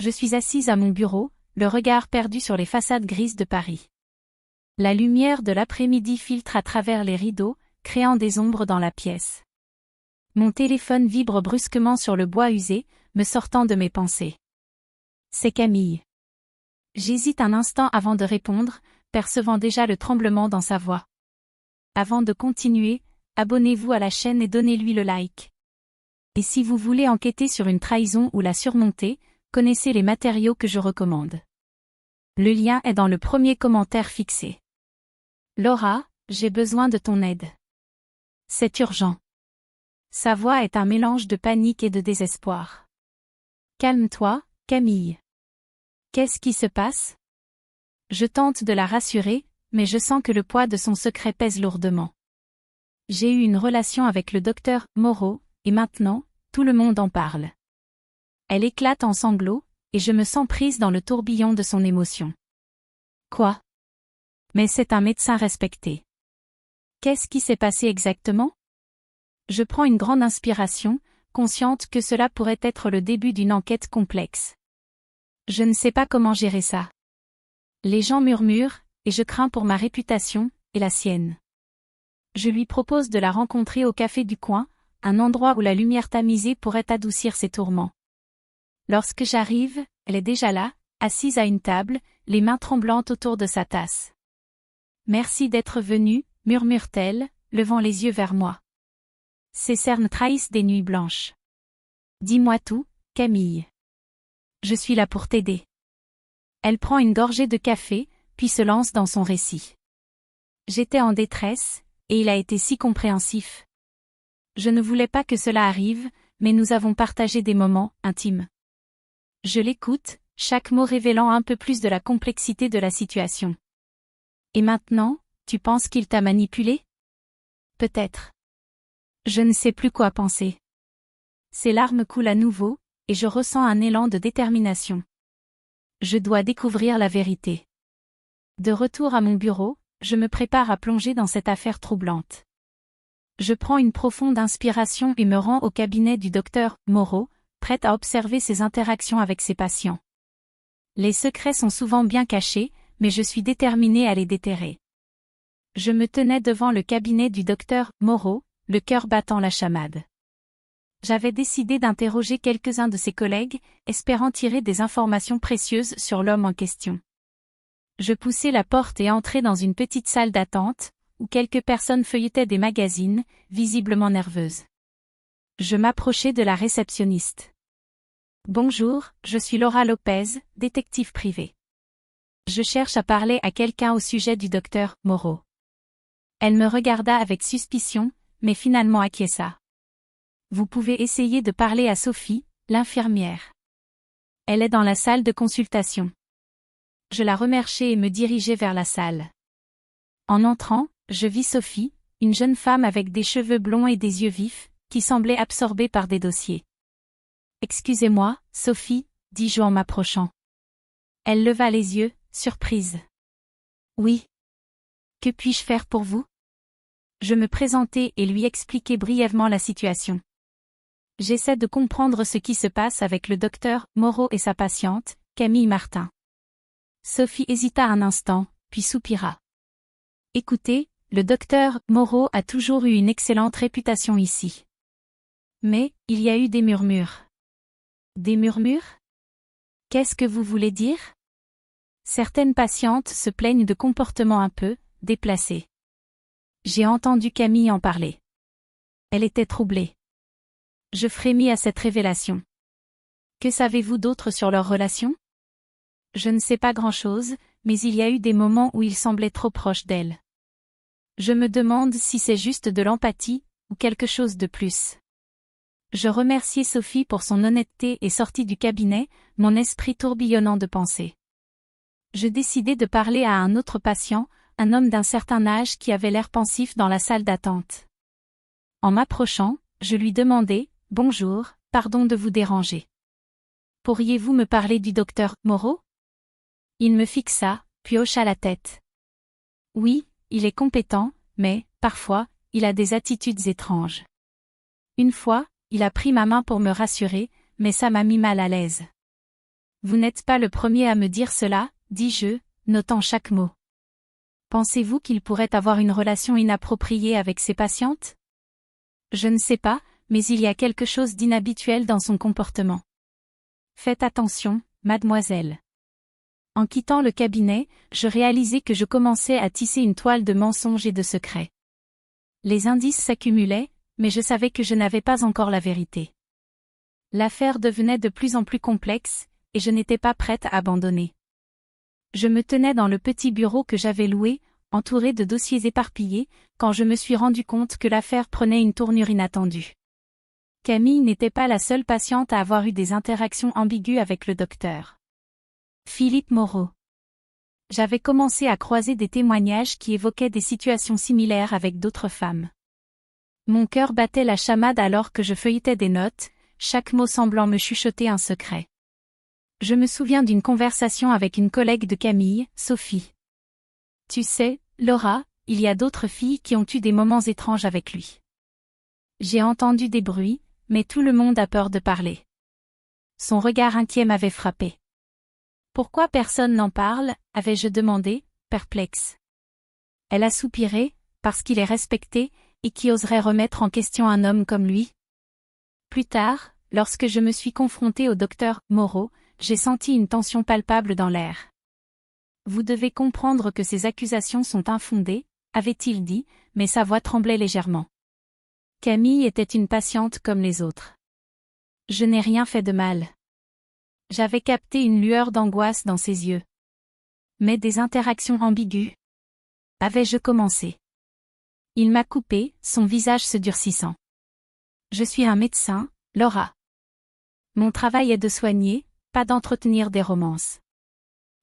je suis assise à mon bureau, le regard perdu sur les façades grises de Paris. La lumière de l'après-midi filtre à travers les rideaux, créant des ombres dans la pièce. Mon téléphone vibre brusquement sur le bois usé, me sortant de mes pensées. C'est Camille. J'hésite un instant avant de répondre, percevant déjà le tremblement dans sa voix. Avant de continuer, abonnez-vous à la chaîne et donnez-lui le like. Et si vous voulez enquêter sur une trahison ou la surmonter, connaissez les matériaux que je recommande. Le lien est dans le premier commentaire fixé. Laura, j'ai besoin de ton aide. C'est urgent. Sa voix est un mélange de panique et de désespoir. Calme-toi, Camille. Qu'est-ce qui se passe? Je tente de la rassurer, mais je sens que le poids de son secret pèse lourdement. J'ai eu une relation avec le docteur Moreau, et maintenant, tout le monde en parle. Elle éclate en sanglots, et je me sens prise dans le tourbillon de son émotion. Quoi? Mais c'est un médecin respecté. Qu'est-ce qui s'est passé exactement? Je prends une grande inspiration, consciente que cela pourrait être le début d'une enquête complexe. Je ne sais pas comment gérer ça. Les gens murmurent, et je crains pour ma réputation, et la sienne. Je lui propose de la rencontrer au café du coin, un endroit où la lumière tamisée pourrait adoucir ses tourments. Lorsque j'arrive, elle est déjà là, assise à une table, les mains tremblantes autour de sa tasse. « Merci d'être venue », murmure-t-elle, levant les yeux vers moi. Ses cernes trahissent des nuits blanches. « Dis-moi tout, Camille. Je suis là pour t'aider. » Elle prend une gorgée de café, puis se lance dans son récit. J'étais en détresse, et il a été si compréhensif. Je ne voulais pas que cela arrive, mais nous avons partagé des moments intimes. Je l'écoute, chaque mot révélant un peu plus de la complexité de la situation. Et maintenant, tu penses qu'il t'a manipulé? Peut-être. Je ne sais plus quoi penser. Ses larmes coulent à nouveau, et je ressens un élan de détermination. Je dois découvrir la vérité. De retour à mon bureau, je me prépare à plonger dans cette affaire troublante. Je prends une profonde inspiration et me rends au cabinet du docteur Moreau, prête à observer ses interactions avec ses patients. Les secrets sont souvent bien cachés, mais je suis déterminée à les déterrer. Je me tenais devant le cabinet du docteur Moreau, le cœur battant la chamade. J'avais décidé d'interroger quelques-uns de ses collègues, espérant tirer des informations précieuses sur l'homme en question. Je poussai la porte et entrai dans une petite salle d'attente, où quelques personnes feuilletaient des magazines, visiblement nerveuses. Je m'approchai de la réceptionniste. « Bonjour, je suis Laura Lopez, détective privée. Je cherche à parler à quelqu'un au sujet du docteur Moreau. » Elle me regarda avec suspicion, mais finalement acquiesça. « Vous pouvez essayer de parler à Sophie, l'infirmière. Elle est dans la salle de consultation. » Je la remerciai et me dirigeai vers la salle. En entrant, je vis Sophie, une jeune femme avec des cheveux blonds et des yeux vifs, qui semblait absorbée par des dossiers. « Excusez-moi, Sophie, dis-je en m'approchant. » Elle leva les yeux, surprise. « Oui. Que puis-je faire pour vous? » Je me présentai et lui expliquai brièvement la situation. J'essaie de comprendre ce qui se passe avec le docteur Moreau et sa patiente, Camille Martin. Sophie hésita un instant, puis soupira. « Écoutez, le docteur Moreau a toujours eu une excellente réputation ici. Mais, il y a eu des murmures. » Des murmures? Qu'est-ce que vous voulez dire? Certaines patientes se plaignent de comportements un peu déplacés. J'ai entendu Camille en parler. Elle était troublée. Je frémis à cette révélation. Que savez-vous d'autre sur leur relation? Je ne sais pas grand-chose, mais il y a eu des moments où il semblait trop proche d'elle. Je me demande si c'est juste de l'empathie, ou quelque chose de plus. Je remerciai Sophie pour son honnêteté et sortis du cabinet, mon esprit tourbillonnant de pensées. Je décidai de parler à un autre patient, un homme d'un certain âge qui avait l'air pensif dans la salle d'attente. En m'approchant, je lui demandai « Bonjour, pardon de vous déranger. Pourriez-vous me parler du docteur Moreau ?» Il me fixa, puis hocha la tête. « Oui, il est compétent, mais, parfois, il a des attitudes étranges. Une fois, il a pris ma main pour me rassurer, mais ça m'a mis mal à l'aise. Vous n'êtes pas le premier à me dire cela, dis-je, notant chaque mot. Pensez-vous qu'il pourrait avoir une relation inappropriée avec ses patientes? Je ne sais pas, mais il y a quelque chose d'inhabituel dans son comportement. Faites attention, mademoiselle. En quittant le cabinet, je réalisai que je commençais à tisser une toile de mensonges et de secrets. Les indices s'accumulaient, mais je savais que je n'avais pas encore la vérité. L'affaire devenait de plus en plus complexe, et je n'étais pas prête à abandonner. Je me tenais dans le petit bureau que j'avais loué, entouré de dossiers éparpillés, quand je me suis rendu compte que l'affaire prenait une tournure inattendue. Camille n'était pas la seule patiente à avoir eu des interactions ambiguës avec le docteur Philippe Moreau. J'avais commencé à croiser des témoignages qui évoquaient des situations similaires avec d'autres femmes. Mon cœur battait la chamade alors que je feuilletais des notes, chaque mot semblant me chuchoter un secret. Je me souviens d'une conversation avec une collègue de Camille, Sophie. Tu sais, Laura, il y a d'autres filles qui ont eu des moments étranges avec lui. J'ai entendu des bruits, mais tout le monde a peur de parler. Son regard inquiet m'avait frappé. Pourquoi personne n'en parle, avais-je demandé, perplexe. Elle a soupiré, parce qu'il est respecté, et qui oserait remettre en question un homme comme lui? Plus tard, lorsque je me suis confrontée au docteur Moreau, j'ai senti une tension palpable dans l'air. Vous devez comprendre que ces accusations sont infondées, avait-il dit, mais sa voix tremblait légèrement. Camille était une patiente comme les autres. Je n'ai rien fait de mal. J'avais capté une lueur d'angoisse dans ses yeux. Mais des interactions ambiguës. Avais-je commencé? Il m'a coupé, son visage se durcissant. Je suis un médecin, Laura. Mon travail est de soigner, pas d'entretenir des romances.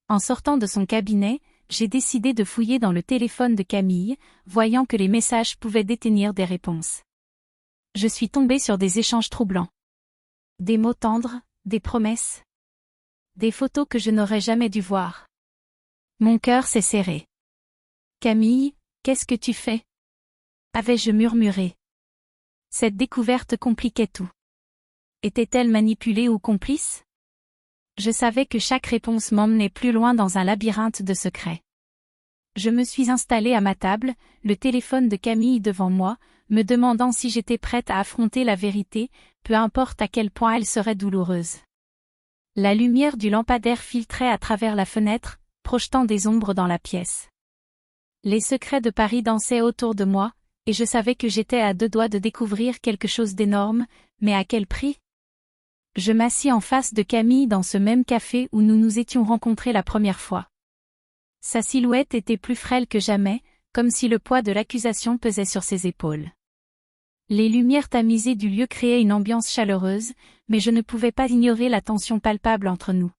En sortant de son cabinet, j'ai décidé de fouiller dans le téléphone de Camille, voyant que les messages pouvaient détenir des réponses. Je suis tombée sur des échanges troublants. Des mots tendres, des promesses. Des photos que je n'aurais jamais dû voir. Mon cœur s'est serré. Camille, qu'est-ce que tu fais? Avais-je murmuré. Cette découverte compliquait tout. Était-elle manipulée ou complice? Je savais que chaque réponse m'emmenait plus loin dans un labyrinthe de secrets. Je me suis installée à ma table, le téléphone de Camille devant moi, me demandant si j'étais prête à affronter la vérité, peu importe à quel point elle serait douloureuse. La lumière du lampadaire filtrait à travers la fenêtre, projetant des ombres dans la pièce. Les secrets de Paris dansaient autour de moi, et je savais que j'étais à deux doigts de découvrir quelque chose d'énorme, mais à quel prix? Je m'assis en face de Camille dans ce même café où nous nous étions rencontrés la première fois. Sa silhouette était plus frêle que jamais, comme si le poids de l'accusation pesait sur ses épaules. Les lumières tamisées du lieu créaient une ambiance chaleureuse, mais je ne pouvais pas ignorer la tension palpable entre nous.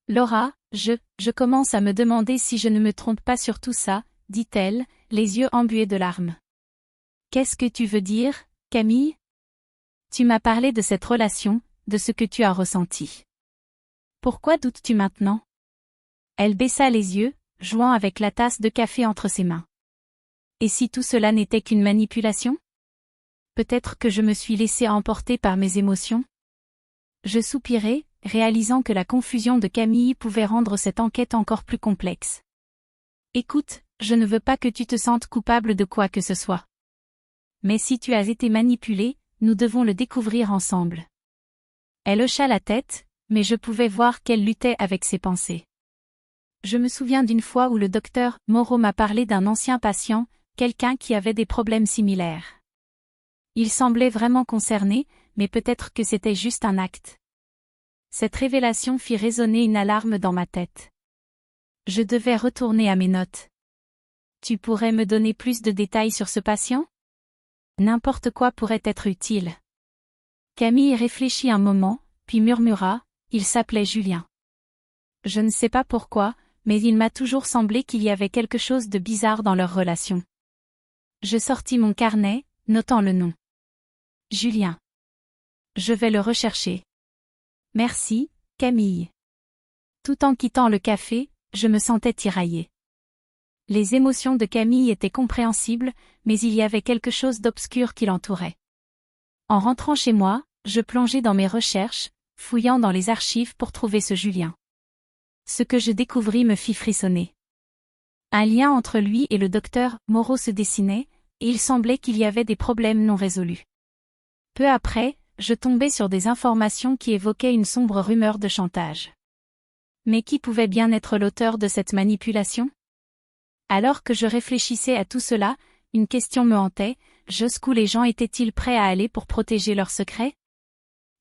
Laura, je commence à me demander si je ne me trompe pas sur tout ça, dit-elle, les yeux embués de larmes. Qu'est-ce que tu veux dire, Camille? Tu m'as parlé de cette relation, de ce que tu as ressenti. Pourquoi doutes-tu maintenant? Elle baissa les yeux, jouant avec la tasse de café entre ses mains. Et si tout cela n'était qu'une manipulation? Peut-être que je me suis laissée emporter par mes émotions? Je soupirai, réalisant que la confusion de Camille pouvait rendre cette enquête encore plus complexe. Écoute, je ne veux pas que tu te sentes coupable de quoi que ce soit. Mais si tu as été manipulée, nous devons le découvrir ensemble. Elle hocha la tête, mais je pouvais voir qu'elle luttait avec ses pensées. Je me souviens d'une fois où le docteur Moreau m'a parlé d'un ancien patient, quelqu'un qui avait des problèmes similaires. Il semblait vraiment concerné, mais peut-être que c'était juste un acte. Cette révélation fit résonner une alarme dans ma tête. Je devais retourner à mes notes. Tu pourrais me donner plus de détails sur ce patient? N'importe quoi pourrait être utile. Camille réfléchit un moment, puis murmura, il s'appelait Julien. Je ne sais pas pourquoi, mais il m'a toujours semblé qu'il y avait quelque chose de bizarre dans leur relation. Je sortis mon carnet, notant le nom. Julien. Je vais le rechercher. Merci, Camille. Tout en quittant le café, je me sentais tiraillée. Les émotions de Camille étaient compréhensibles, mais il y avait quelque chose d'obscur qui l'entourait. En rentrant chez moi, je plongeai dans mes recherches, fouillant dans les archives pour trouver ce Julien. Ce que je découvris me fit frissonner. Un lien entre lui et le docteur Moreau se dessinait, et il semblait qu'il y avait des problèmes non résolus. Peu après, je tombais sur des informations qui évoquaient une sombre rumeur de chantage. Mais qui pouvait bien être l'auteur de cette manipulation? Alors que je réfléchissais à tout cela, une question me hantait, jusqu'où les gens étaient-ils prêts à aller pour protéger leurs secrets?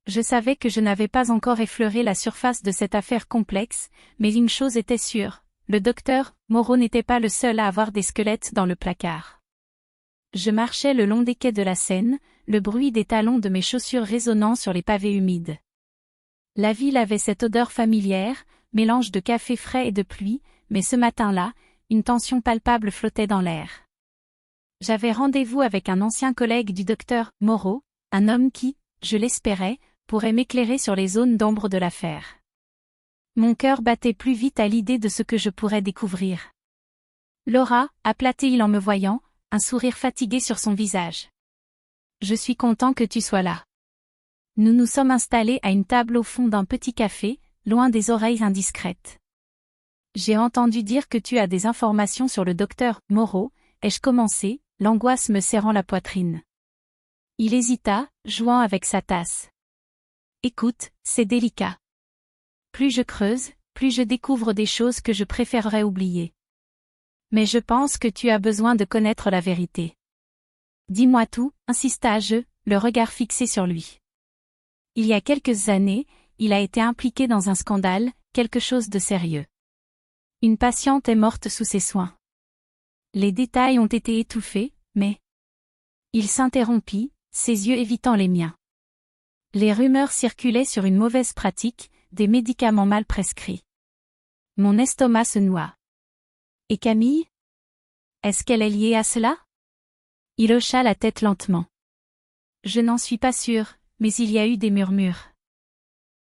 Je savais que je n'avais pas encore effleuré la surface de cette affaire complexe, mais une chose était sûre, le docteur Moreau n'était pas le seul à avoir des squelettes dans le placard. Je marchais le long des quais de la Seine, le bruit des talons de mes chaussures résonnant sur les pavés humides. La ville avait cette odeur familière, mélange de café frais et de pluie, mais ce matin-là, une tension palpable flottait dans l'air. J'avais rendez-vous avec un ancien collègue du docteur Moreau, un homme qui, je l'espérais, pourrait m'éclairer sur les zones d'ombre de l'affaire. Mon cœur battait plus vite à l'idée de ce que je pourrais découvrir. Laura, aplatait-il en me voyant, un sourire fatigué sur son visage. Je suis content que tu sois là. Nous nous sommes installés à une table au fond d'un petit café, loin des oreilles indiscrètes. J'ai entendu dire que tu as des informations sur le docteur Moreau, ai-je commencé, l'angoisse me serrant la poitrine. Il hésita, jouant avec sa tasse. Écoute, c'est délicat. Plus je creuse, plus je découvre des choses que je préférerais oublier. Mais je pense que tu as besoin de connaître la vérité. Dis-moi tout, insista-je, le regard fixé sur lui. Il y a quelques années, il a été impliqué dans un scandale, quelque chose de sérieux. Une patiente est morte sous ses soins. Les détails ont été étouffés, mais... Il s'interrompit, ses yeux évitant les miens. Les rumeurs circulaient sur une mauvaise pratique, des médicaments mal prescrits. Mon estomac se noua. Et Camille? Est-ce qu'elle est liée à cela? Il hocha la tête lentement. Je n'en suis pas sûre, mais il y a eu des murmures.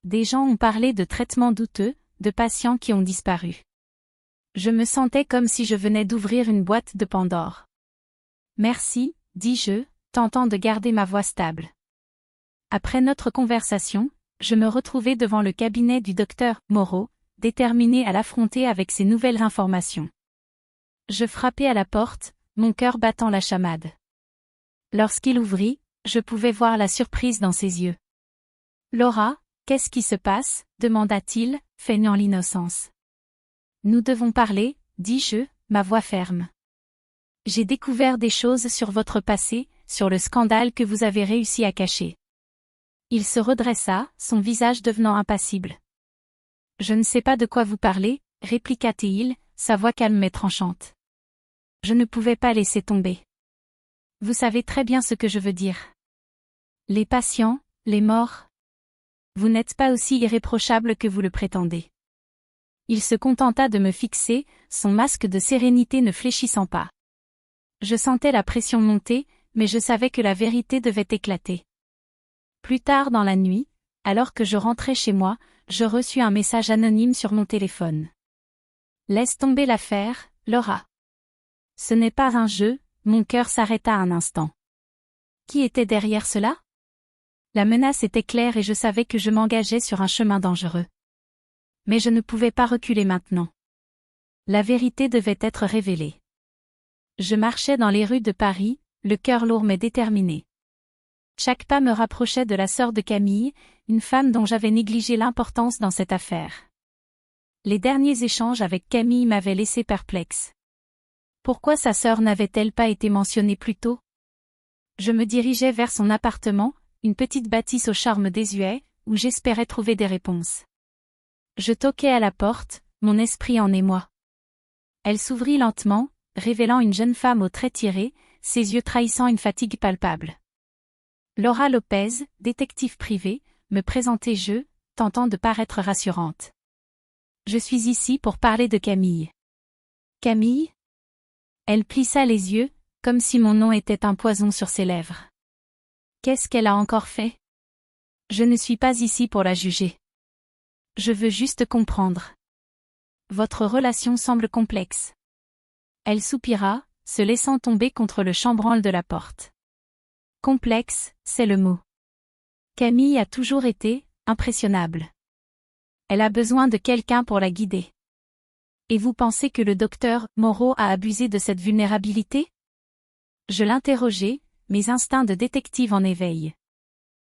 Des gens ont parlé de traitements douteux, de patients qui ont disparu. Je me sentais comme si je venais d'ouvrir une boîte de Pandore. Merci, dis-je, tentant de garder ma voix stable. Après notre conversation, je me retrouvai devant le cabinet du docteur Moreau, déterminé à l'affronter avec ces nouvelles informations. Je frappai à la porte, mon cœur battant la chamade. Lorsqu'il ouvrit, je pouvais voir la surprise dans ses yeux. « Laura, qu'est-ce qui se passe ?» demanda-t-il, feignant l'innocence. « Nous devons parler, dis-je, ma voix ferme. J'ai découvert des choses sur votre passé, sur le scandale que vous avez réussi à cacher. » Il se redressa, son visage devenant impassible. « Je ne sais pas de quoi vous parlez, » répliqua-t-il, sa voix calme mais tranchante. Je ne pouvais pas laisser tomber. Vous savez très bien ce que je veux dire. Les patients, les morts. Vous n'êtes pas aussi irréprochable que vous le prétendez. Il se contenta de me fixer, son masque de sérénité ne fléchissant pas. Je sentais la pression monter, mais je savais que la vérité devait éclater. Plus tard dans la nuit, alors que je rentrais chez moi, je reçus un message anonyme sur mon téléphone. Laisse tomber l'affaire, Laura. Ce n'est pas un jeu, mon cœur s'arrêta un instant. Qui était derrière cela? La menace était claire et je savais que je m'engageais sur un chemin dangereux. Mais je ne pouvais pas reculer maintenant. La vérité devait être révélée. Je marchais dans les rues de Paris, le cœur lourd mais déterminé. Chaque pas me rapprochait de la sœur de Camille, une femme dont j'avais négligé l'importance dans cette affaire. Les derniers échanges avec Camille m'avaient laissé perplexe. Pourquoi sa sœur n'avait-elle pas été mentionnée plus tôt? Je me dirigeais vers son appartement, une petite bâtisse au charme désuet, où j'espérais trouver des réponses. Je toquai à la porte, mon esprit en émoi. Elle s'ouvrit lentement, révélant une jeune femme aux traits tirés, ses yeux trahissant une fatigue palpable. Laura Lopez, détective privée, me présentai-je, tentant de paraître rassurante. Je suis ici pour parler de Camille. Camille? Elle plissa les yeux, comme si mon nom était un poison sur ses lèvres. Qu'est-ce qu'elle a encore fait? Je ne suis pas ici pour la juger. Je veux juste comprendre. Votre relation semble complexe. Elle soupira, se laissant tomber contre le chambranle de la porte. Complexe, c'est le mot. Camille a toujours été, Impressionnable. Elle a besoin de quelqu'un pour la guider. Et vous pensez que le docteur Moreau a abusé de cette vulnérabilité? Je l'interrogeai, mes instincts de détective en éveil.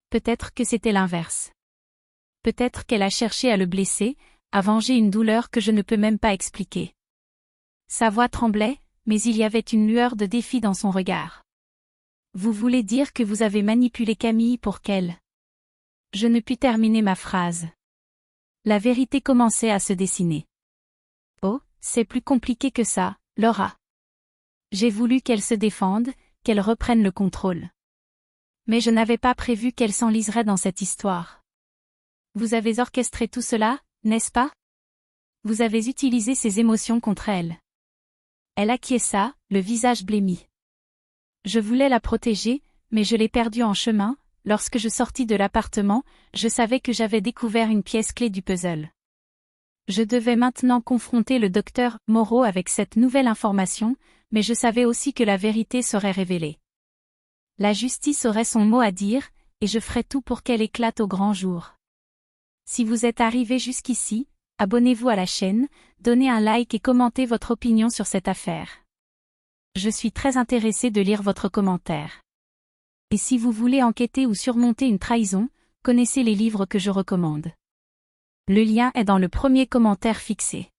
Peut-être que c'était l'inverse. Peut-être qu'elle a cherché à le blesser, à venger une douleur que je ne peux même pas expliquer. Sa voix tremblait, mais il y avait une lueur de défi dans son regard. Vous voulez dire que vous avez manipulé Camille pour qu'elle... Je ne pus terminer ma phrase. La vérité commençait à se dessiner. Oh, c'est plus compliqué que ça, Laura. J'ai voulu qu'elle se défende, qu'elle reprenne le contrôle. Mais je n'avais pas prévu qu'elle s'enliserait dans cette histoire. Vous avez orchestré tout cela, n'est-ce pas? Vous avez utilisé ses émotions contre elle. Elle acquiesça, le visage blêmi. Je voulais la protéger, mais je l'ai perdue en chemin. Lorsque je sortis de l'appartement, je savais que j'avais découvert une pièce clé du puzzle. Je devais maintenant confronter le docteur Moreau avec cette nouvelle information, mais je savais aussi que la vérité serait révélée. La justice aurait son mot à dire, et je ferai tout pour qu'elle éclate au grand jour. Si vous êtes arrivé jusqu'ici, abonnez-vous à la chaîne, donnez un like et commentez votre opinion sur cette affaire. Je suis très intéressé de lire votre commentaire. Et si vous voulez enquêter ou surmonter une trahison, connaissez les livres que je recommande. Le lien est dans le premier commentaire fixé.